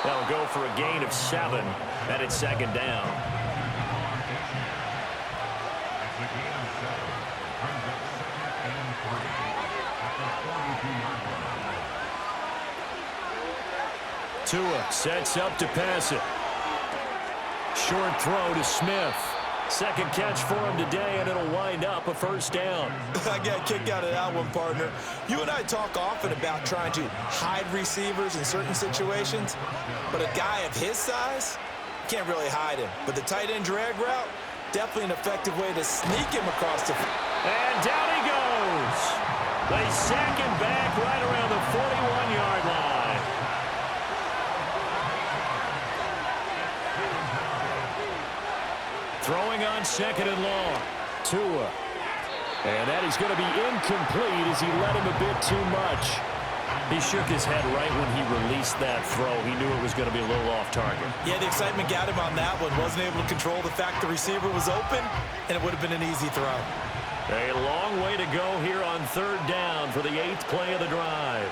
That'll go for a gain of 7, and it's second down. Tua sets up to pass it. Short throw to Smith. Second catch for him today, and it'll wind up a first down. I got a kick out of that one, partner. You and I talk often about trying to hide receivers in certain situations, but a guy of his size can't really hide him. But the tight end drag route, definitely an effective way to sneak him across the field. And down he goes. They sack him back right around the 41-yard line. Throwing on second and long. Tua. And that is going to be incomplete as he let him a bit too much. He shook his head right when he released that throw. He knew it was going to be a little off target. Yeah, the excitement got him on that one. Wasn't able to control the fact the receiver was open, and it would have been an easy throw. A long way to go here on third down for the 8th play of the drive.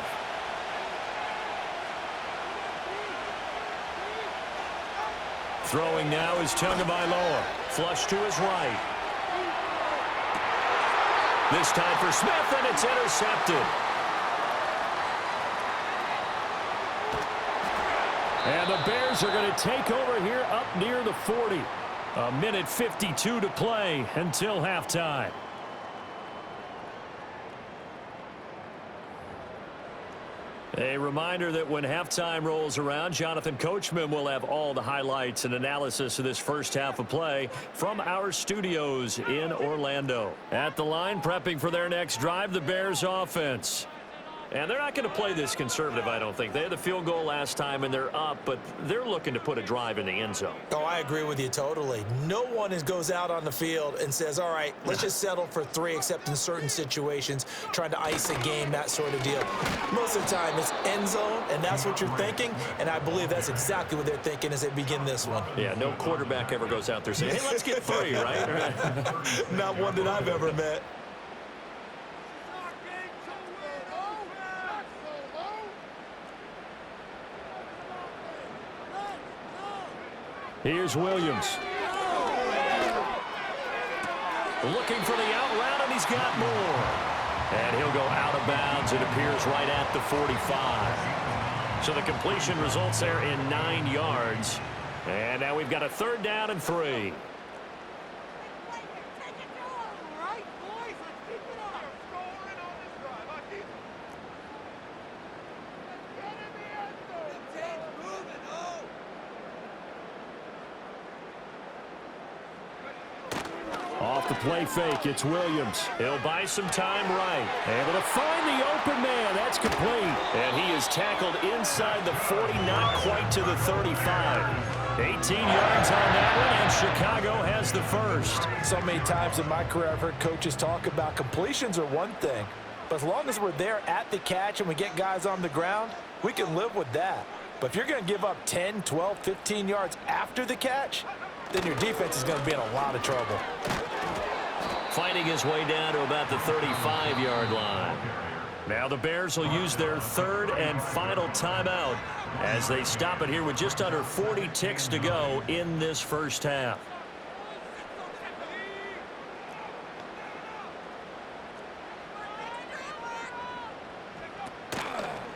Throwing now is Tagovailoa. Flush to his right. This time for Smith, and it's intercepted. And the Bears are going to take over here up near the 40. A minute 52 to play until halftime. A reminder that when halftime rolls around, Jonathan Coachman will have all the highlights and analysis of this first half of play from our studios in Orlando. At the line, prepping for their next drive, the Bears offense. And they're not going to play this conservative, I don't think. They had the field goal last time, and they're up, but they're looking to put a drive in the end zone. Oh, I agree with you totally. No one goes out on the field and says, all right, let's just settle for 3, except in certain situations, trying to ice a game, that sort of deal. Most of the time, it's end zone, and that's what you're thinking, and I believe that's exactly what they're thinking as they begin this one. Yeah, no quarterback ever goes out there saying, hey, let's get 3, right? Not one that I've ever met. Here's Williams. Looking for the out route, and he's got more. And he'll go out of bounds. It appears right at the 45. So the completion results there in 9 yards. And now we've got a third down and 3. Off the play fake, it's Williams. He'll buy some time right. Able to find the open man. That's complete. And he is tackled inside the 40, not quite to the 35. 18 yards on that one, and Chicago has the first. So many times in my career, I've heard coaches talk about completions are one thing. But as long as we're there at the catch and we get guys on the ground, we can live with that. But if you're going to give up 10, 12, 15 yards after the catch, then your defense is going to be in a lot of trouble. Fighting his way down to about the 35-yard line. Now the Bears will use their third and final timeout as they stop it here with just under 40 ticks to go in this first half.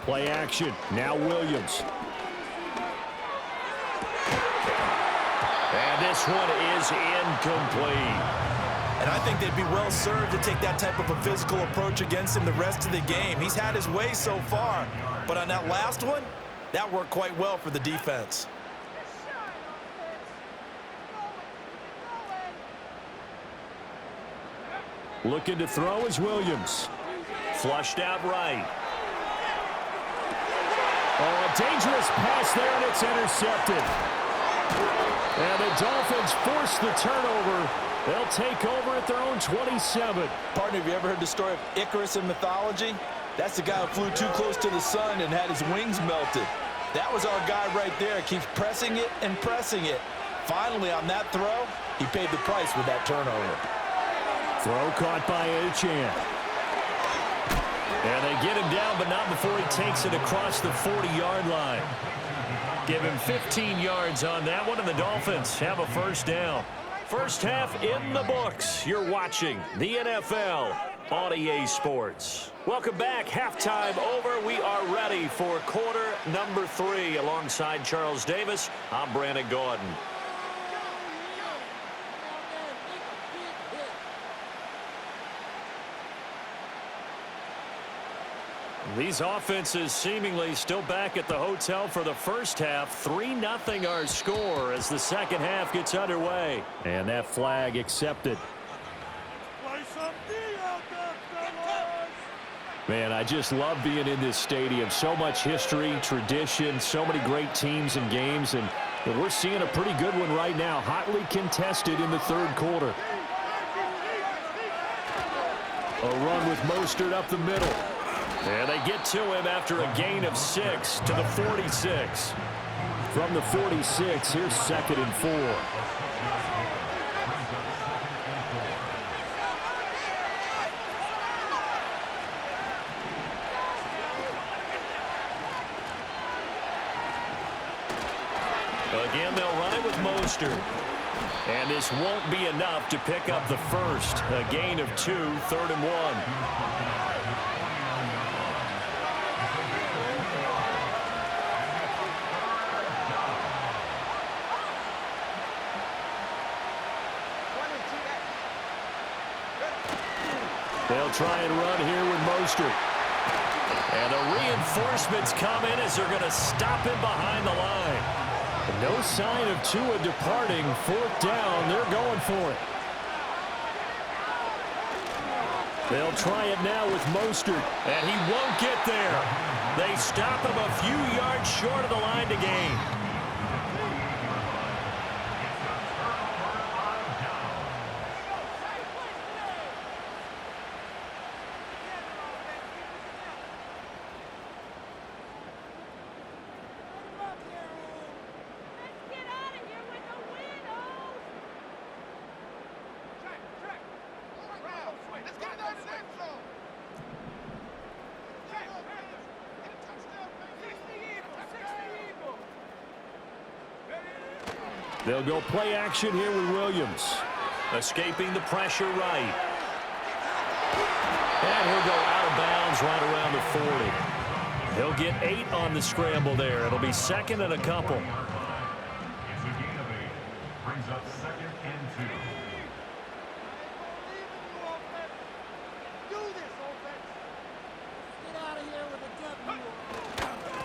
Play action. Now Williams. And this one is incomplete. And I think they'd be well served to take that type of a physical approach against him the rest of the game. He's had his way so far, but on that last one, that worked quite well for the defense. Looking to throw is Williams. Flushed out right. Oh, a dangerous pass there, and it's intercepted. And the Dolphins force the turnover. They'll take over at their own 27. Partner, have you ever heard the story of Icarus in mythology? That's the guy who flew too close to the sun and had his wings melted. That was our guy right there. Keeps pressing it and pressing it. Finally, on that throw, he paid the price with that turnover. Throw caught by Achane. And they get him down, but not before he takes it across the 40-yard line. Give him 15 yards on that one, and the Dolphins have a first down. First half in the books. You're watching the NFL on EA Sports. Welcome back. Halftime over. We are ready for quarter number 3. Alongside Charles Davis, I'm Brandon Gordon. These offenses seemingly still back at the hotel for the first half. 3-0 our score as the second half gets underway. And that flag accepted. Man, I just love being in this stadium. So much history, tradition, so many great teams and games. And we're seeing a pretty good one right now. Hotly contested in the third quarter. A run with Mostert up the middle. And they get to him after a gain of 6 to the 46. From the 46, here's 2nd and 4. Again, they'll run it with Mostert. And this won't be enough to pick up the first. A gain of 2, 3rd and 1. They'll try and run here with Mostert. And the reinforcements come in as they're going to stop him behind the line. No sign of Tua departing. 4th down. They're going for it. They'll try it now with Mostert. And he won't get there. They stop him a few yards short of the line to gain. They'll go play action here with Williams. Escaping the pressure right. And he'll go out of bounds right around the 40. He'll get 8 on the scramble there. It'll be 2nd and a couple. Brings up 2nd and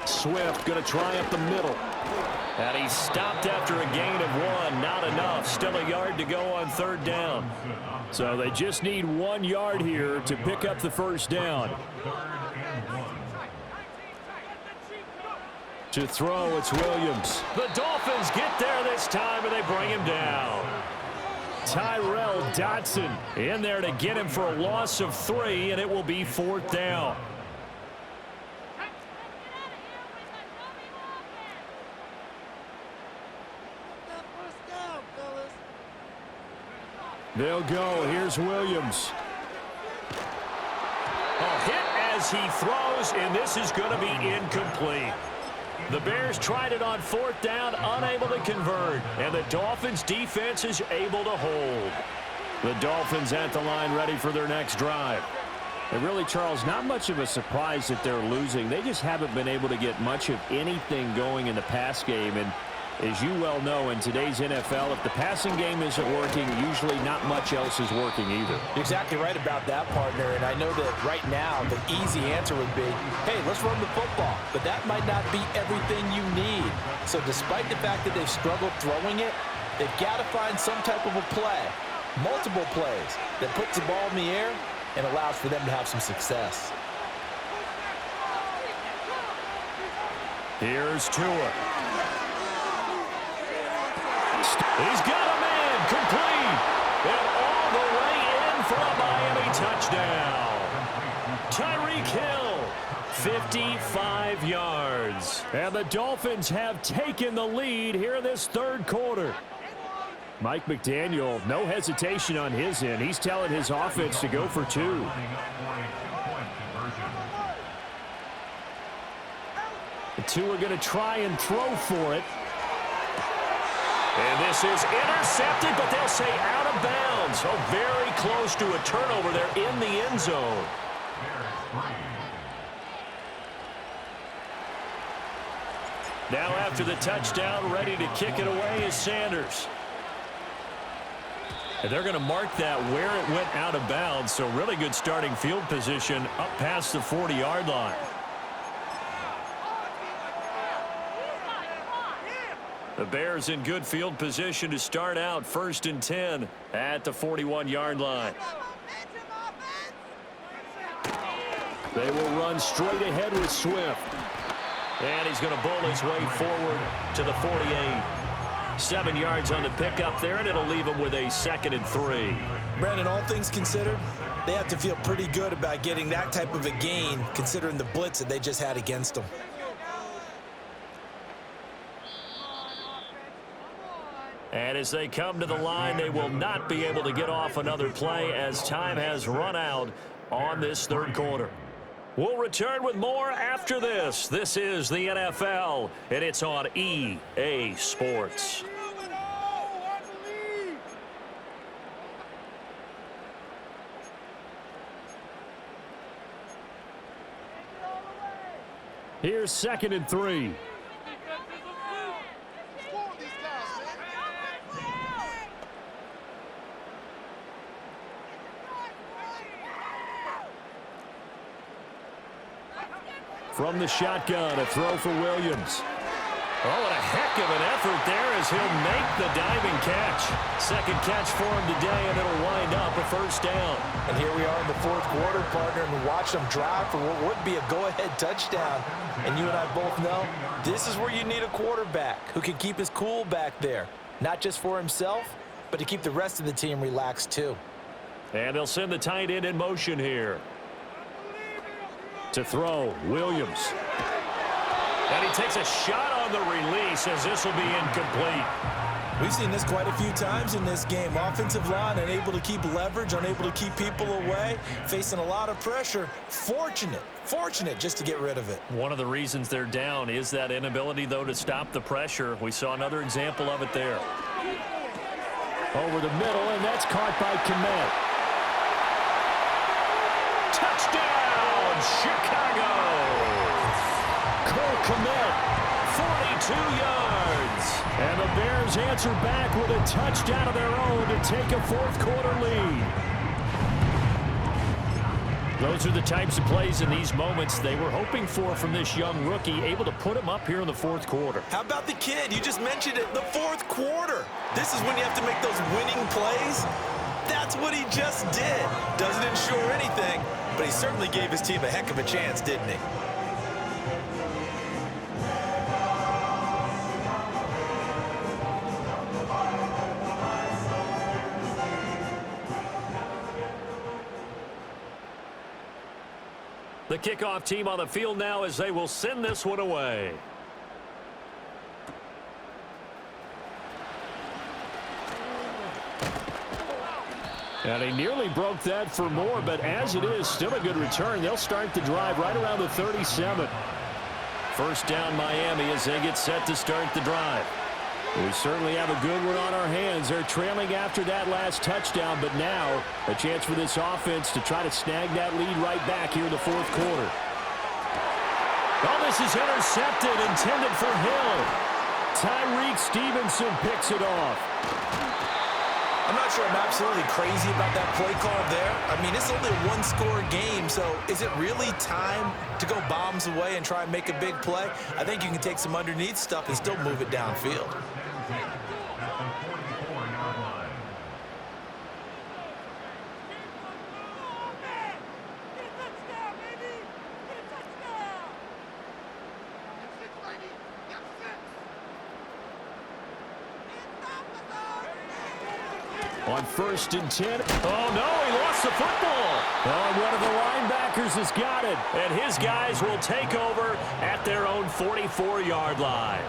2. Swift going to try up the middle. And he stopped after a gain of 1. Not enough. Still a yard to go on 3rd down. So they just need 1 yard here to pick up the first down. To throw, it's Williams. The Dolphins get there this time, and they bring him down. Tyrell Dotson in there to get him for a loss of 3, and it will be 4th down. They'll go. Here's Williams. A hit as he throws, and this is going to be incomplete. The Bears tried it on 4th down, unable to convert, and the Dolphins defense is able to hold. The Dolphins at the line ready for their next drive. And really, Charles, not much of a surprise that they're losing. They just haven't been able to get much of anything going in the pass game. And as you well know, in today's NFL, if the passing game isn't working, usually not much else is working either. You're exactly right about that, partner. And I know that right now the easy answer would be, hey, let's run the football. But that might not be everything you need. So despite the fact that they've struggled throwing it, they've got to find some type of a play, multiple plays, that puts the ball in the air and allows for them to have some success. Here's Tua. He's got a man complete. And all the way in for a Miami touchdown. Tyreek Hill, 55 yards. And the Dolphins have taken the lead here in this third quarter. Mike McDaniel, no hesitation on his end. He's telling his offense to go for 2. The two are going to try and throw for it. And this is intercepted, but they'll say out of bounds. Oh, very close to a turnover there in the end zone. Now after the touchdown, ready to kick it away is Sanders. And they're going to mark that where it went out of bounds, so really good starting field position up past the 40-yard line. The Bears in good field position to start out 1st and 10 at the 41-yard line. They will run straight ahead with Swift. And he's going to bull his way forward to the 48. 7 yards on the pickup there, and it'll leave him with a 2nd and 3. Brandon, all things considered, they have to feel pretty good about getting that type of a gain, considering the blitz that they just had against them. And as they come to the line, they will not be able to get off another play as time has run out on this third quarter. We'll return with more after this. This is the NFL, and it's on EA Sports. Here's 2nd and 3. From the shotgun, a throw for Williams. Oh, what a heck of an effort there as he'll make the diving catch. 2nd catch for him today, and it'll wind up a 1st down. And here we are in the 4th quarter, partner, and watch them drive for what would be a go-ahead touchdown. And you and I both know this is where you need a quarterback who can keep his cool back there, not just for himself, but to keep the rest of the team relaxed too. And they'll send the tight end in motion here. To throw, Williams. And he takes a shot on the release as this will be incomplete. We've seen this quite a few times in this game. Offensive line unable to keep leverage, unable to keep people away, facing a lot of pressure. Fortunate just to get rid of it. One of the reasons they're down is that inability, though, to stop the pressure. We saw another example of it there. Over the middle, and that's caught by Kmet. Touchdown, Chicago! Cole Kmet, 42 yards. and the Bears answer back with a touchdown of their own to take a 4th quarter lead. Those are the types of plays in these moments they were hoping for from this young rookie, able to put him up here in the 4th quarter. How about the kid? You just mentioned it, the 4th quarter. This is when you have to make those winning plays. That's what he just did. Doesn't ensure anything, but he certainly gave his team a heck of a chance, didn't he? The kickoff team on the field now as they will send this one away. And he nearly broke that for more, but as it is, still a good return. They'll start the drive right around the 37. 1st down Miami as they get set to start the drive. We certainly have a good one on our hands. They're trailing after that last touchdown, but now a chance for this offense to try to snag that lead right back here in the 4th quarter. Oh, this is intercepted, intended for Hill. Tyreek Stevenson picks it off. I'm not sure I'm absolutely crazy about that play call there. I mean, it's only a 1-score game, so is it really time to go bombs away and try and make a big play? I think you can take some underneath stuff and still move it downfield. On 1st and 10. Oh, no, he lost the football. Oh, one of the linebackers has got it. And his guys will take over at their own 44-yard line.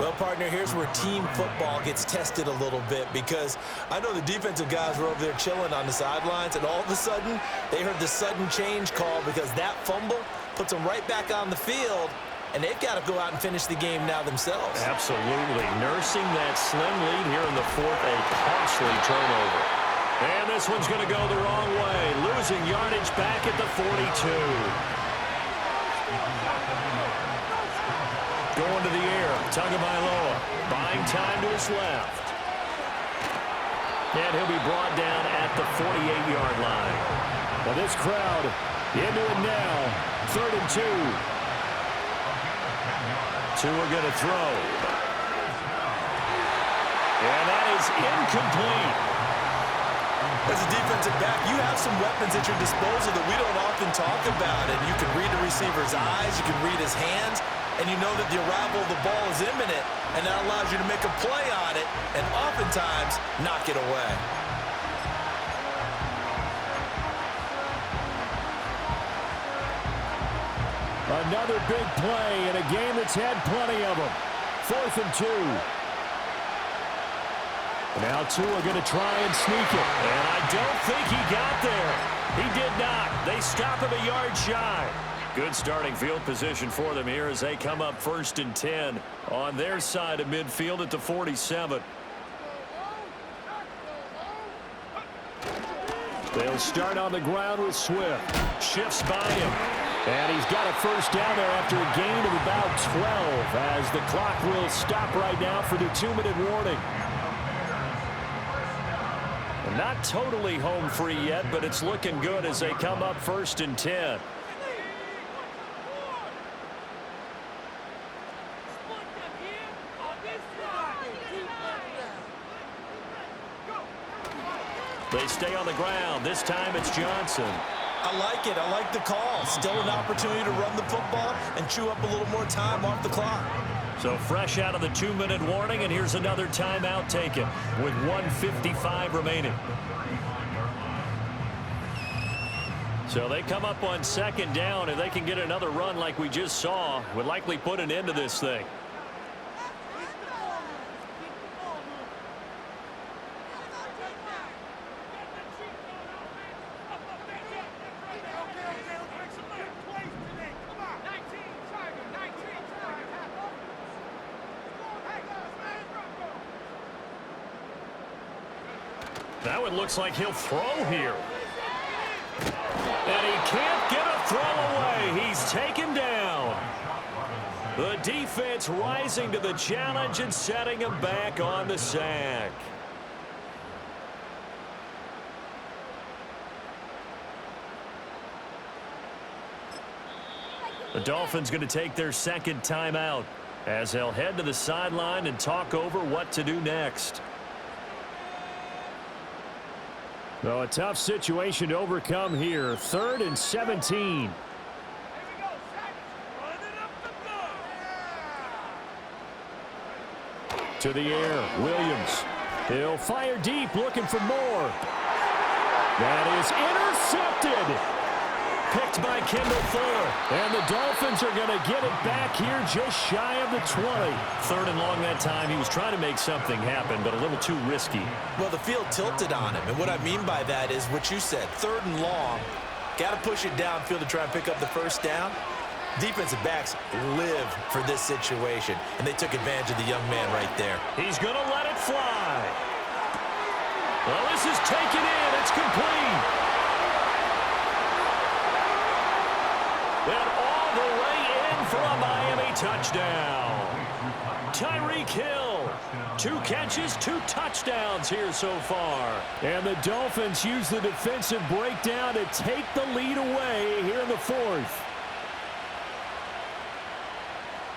Well, partner, here's where team football gets tested a little bit, because I know the defensive guys were over there chilling on the sidelines, and all of a sudden they heard the sudden change call because that fumble puts them right back on the field. and they've got to go out and finish the game now themselves. Absolutely. Nursing that slim lead here in the fourth, a costly turnover. And this one's going to go the wrong way, losing yardage back at the 42. Going to the air, Tagovailoa, buying time to his left. And he'll be brought down at the 48-yard line. Well, this crowd into it now. 3rd and 2. Tua going to throw. And that is incomplete. As a defensive back, you have some weapons at your disposal that we don't often talk about. And you can read the receiver's eyes, you can read his hands, and you know that the arrival of the ball is imminent, and that allows you to make a play on it and oftentimes knock it away. Another big play in a game that's had plenty of them. 4th and 2. Now Tua going to try and sneak it. And I don't think he got there. He did not. They stop him a yard shy. Good starting field position for them here as they come up 1st and 10 on their side of midfield at the 47. They'll start on the ground with Swift. Shifts by him. And he's got a first down there after a gain of about 12 as the clock will stop right now for the 2-minute warning. Not totally home free yet, but it's looking good as they come up 1st and 10. They stay on the ground. This time it's Johnson. I like it. I like the call. Still an opportunity to run the football and chew up a little more time off the clock. So fresh out of the 2-minute warning, and here's another timeout taken with 1:55 remaining. So they come up on 2nd down. If they can get another run like we just saw, would likely put an end to this thing. Now it looks like he'll throw here. And he can't get a throw away. He's taken down. The defense rising to the challenge and setting him back on the sack. The Dolphins going to take their 2nd timeout as they'll head to the sideline and talk over what to do next. Well, a tough situation to overcome here. 3rd and 17. To the air, Williams. He'll fire deep, looking for more. That is intercepted. Picked by Kendall Fuller. And the Dolphins are going to get it back here just shy of the 20. 3rd and long that time. He was trying to make something happen, but a little too risky. Well, the field tilted on him, and what I mean by that is what you said. 3rd and long, got to push it downfield to try and pick up the first down. Defensive backs live for this situation, and they took advantage of the young man right there. He's going to let it fly. Well, this is taken in. It's complete. And all the way in for a Miami touchdown. Tyreek Hill, 2 catches, 2 touchdowns here so far. And the Dolphins use the defensive breakdown to take the lead away here in the 4th.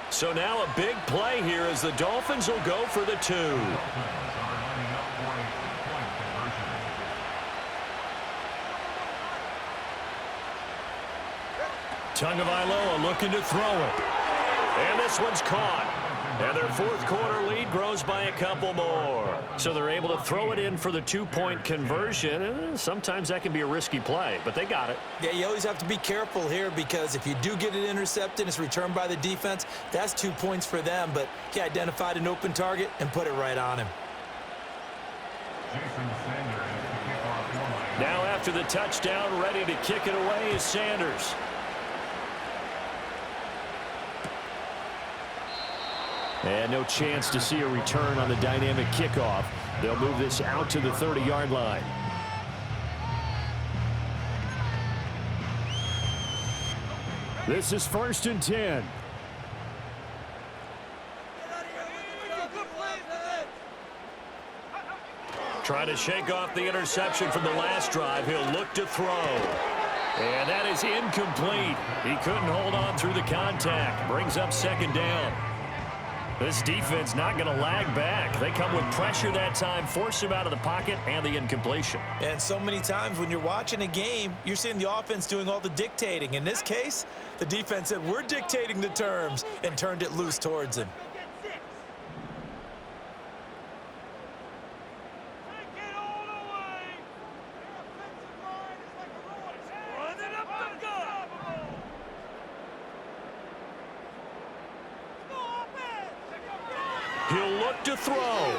So now a big play here as the Dolphins will go for the 2. Tagovailoa looking to throw it. And this one's caught. And their 4th quarter lead grows by a couple more. So they're able to throw it in for the 2-point conversion. Sometimes that can be a risky play, but they got it. Yeah, you always have to be careful here because if you do get it intercepted, it's returned by the defense. That's 2 points for them, but he identified an open target and put it right on him. Now after the touchdown, ready to kick it away is Sanders. And no chance to see a return on the dynamic kickoff. They'll move this out to the 30-yard line. This is 1st and 10. Trying to shake off the interception from the last drive. He'll look to throw. And that is incomplete. He couldn't hold on through the contact. Brings up 2nd down. This defense not going to lag back. They come with pressure that time, force him out of the pocket, and the incompletion. And so many times when you're watching a game, you're seeing the offense doing all the dictating. In this case, the defense said, we're dictating the terms, and turned it loose towards him. He'll look to throw. Oh,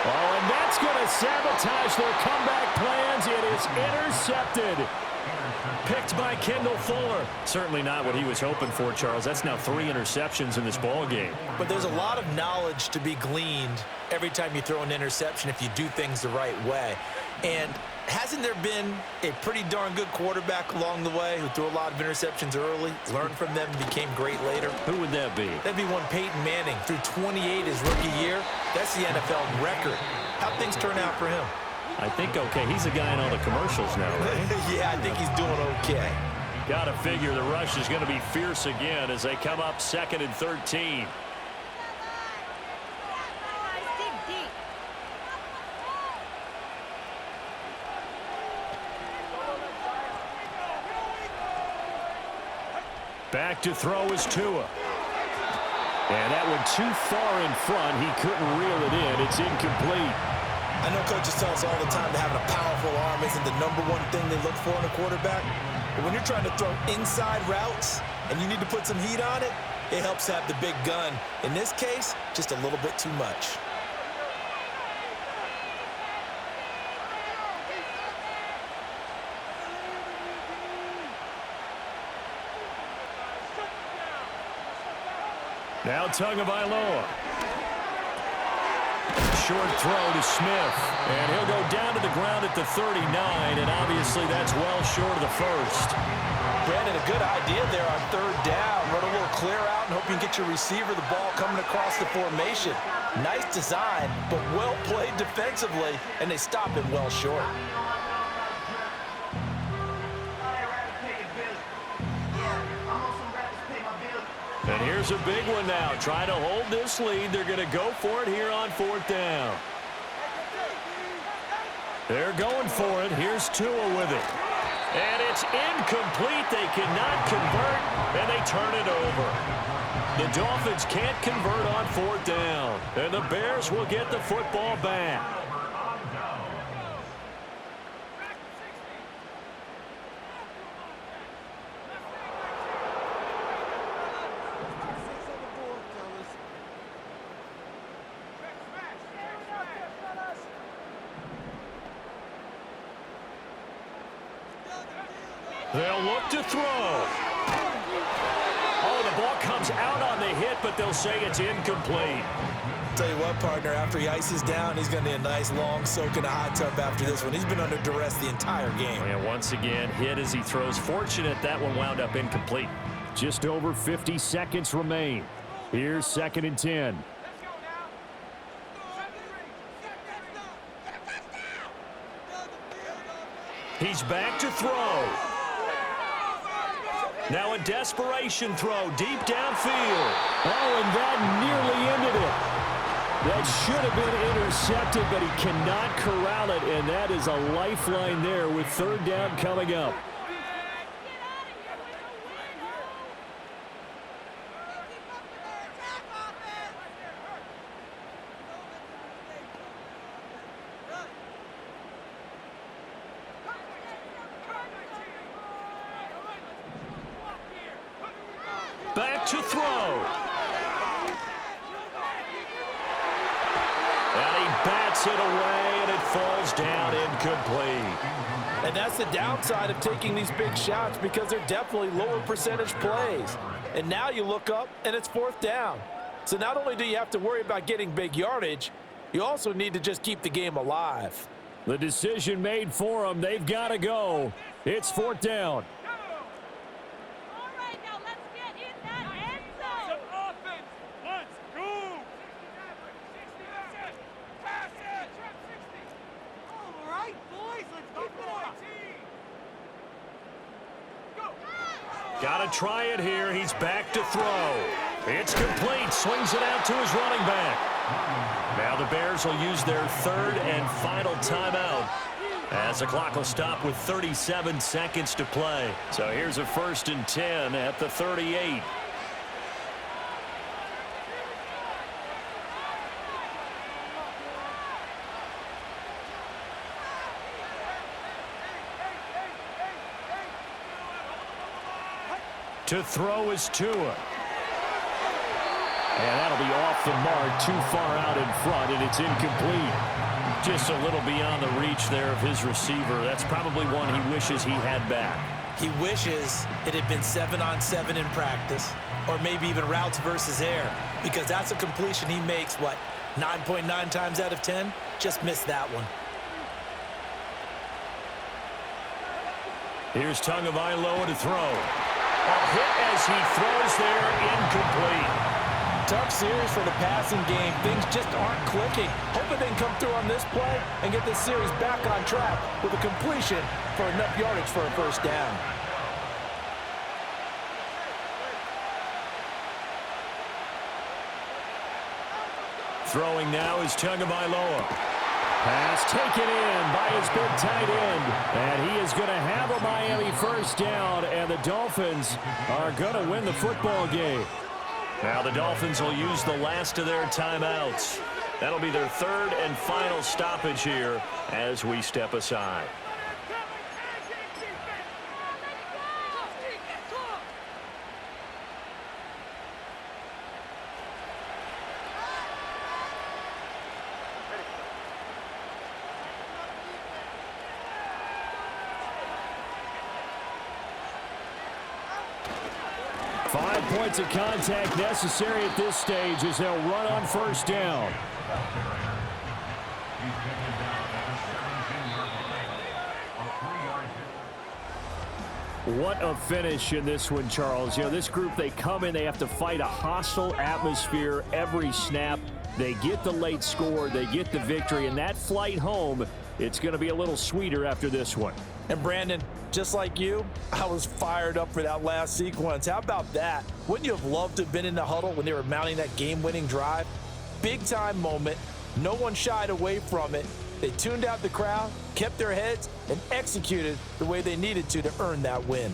and that's going to sabotage their comeback plans. It is intercepted. Picked by Kendall Fuller. Certainly not what he was hoping for, Charles. That's now 3 interceptions in this ball game. But there's a lot of knowledge to be gleaned every time you throw an interception if you do things the right way. And hasn't there been a pretty darn good quarterback along the way who threw a lot of interceptions early, learned from them, and became great later? Who would that be? That'd be one Peyton Manning. Threw 28 his rookie year. That's the NFL record. How'd things turn out for him? I think okay. He's a guy in all the commercials now, right? Yeah, I think he's doing okay. Got to figure the rush is going to be fierce again as they come up 2nd and 13. Back to throw is Tua. And that one too far in front. He couldn't reel it in. It's incomplete. I know coaches tell us all the time that having a powerful arm isn't the #1 thing they look for in a quarterback. But when you're trying to throw inside routes and you need to put some heat on it, it helps have the big gun. In this case, just a little bit too much. Now Tagovailoa. Short throw to Smith. And he'll go down to the ground at the 39, and obviously that's well short of the first. Brandon, a good idea there on 3rd down. Run a little clear out and hope you can get your receiver the ball coming across the formation. Nice design, but well played defensively, and they stop him well short. And here's a big one now. Trying to hold this lead. They're going to go for it here on 4th down. They're going for it. Here's Tua with it. And it's incomplete. They cannot convert, and they turn it over. The Dolphins can't convert on 4th down. And the Bears will get the football back. They'll look to throw. Oh, the ball comes out on the hit, but they'll say it's incomplete. Tell you what, partner, after he ices down, he's going to need a nice long soak in a hot tub after this one. He's been under duress the entire game. And once again, hit as he throws. Fortunate that one wound up incomplete. Just over 50 seconds remain. Here's 2nd and 10. He's back to throw. Now a desperation throw deep downfield. Oh, and that nearly ended it. That should have been intercepted, but he cannot corral it, and that is a lifeline there with 3rd down coming up. Back to throw. And he bats it away, and it falls down incomplete. And that's the downside of taking these big shots because they're definitely lower percentage plays. And now you look up, and it's 4th down. So not only do you have to worry about getting big yardage, you also need to just keep the game alive. The decision made for them. They've got to go. It's 4th down. All right, now let's get in that end zone. Some offense. Let's go. Pass it. All right, boys, let's keep it up. Got to try it here. He's back to throw. It's complete. Swings it out to his running back. Now the Bears will use their 3rd and final timeout as the clock will stop with 37 seconds to play. So here's a 1st and 10 at the 38. To throw is Tua. And that'll be off the mark, too far out in front, and it's incomplete. Just a little beyond the reach there of his receiver. That's probably one he wishes he had back. He wishes it had been 7-on-7 in practice, or maybe even routes versus air, because that's a completion he makes, 9.9 times out of 10? Just missed that one. Here's Tagovailoa to throw. A hit as he throws there, incomplete. Tough series for the passing game. Things just aren't clicking. Hoping they can come through on this play and get this series back on track with a completion for enough yardage for a 1st down. Throwing now is Tagovailoa. Pass taken in by his big tight end. And he is going to have a Miami 1st down, and the Dolphins are going to win the football game. Now the Dolphins will use the last of their timeouts. That'll be their 3rd and final stoppage here as we step aside. Five points of contact necessary at this stage as they'll run on 1st down. What a finish in this one, Charles. You know, this group, they come in, they have to fight a hostile atmosphere every snap. They get the late score, they get the victory, and that flight home, it's going to be a little sweeter after this one. And Brandon, just like you, I was fired up for that last sequence. How about that? Wouldn't you have loved to have been in the huddle when they were mounting that game-winning drive? Big-time moment. No one shied away from it. They tuned out the crowd, kept their heads, and executed the way they needed to earn that win.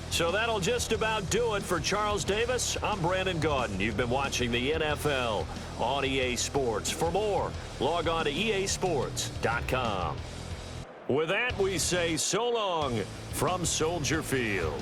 So that'll just about do it for Charles Davis. I'm Brandon Gaudin. You've been watching the NFL on EA Sports. For more, log on to easports.com. With that, we say so long from Soldier Field.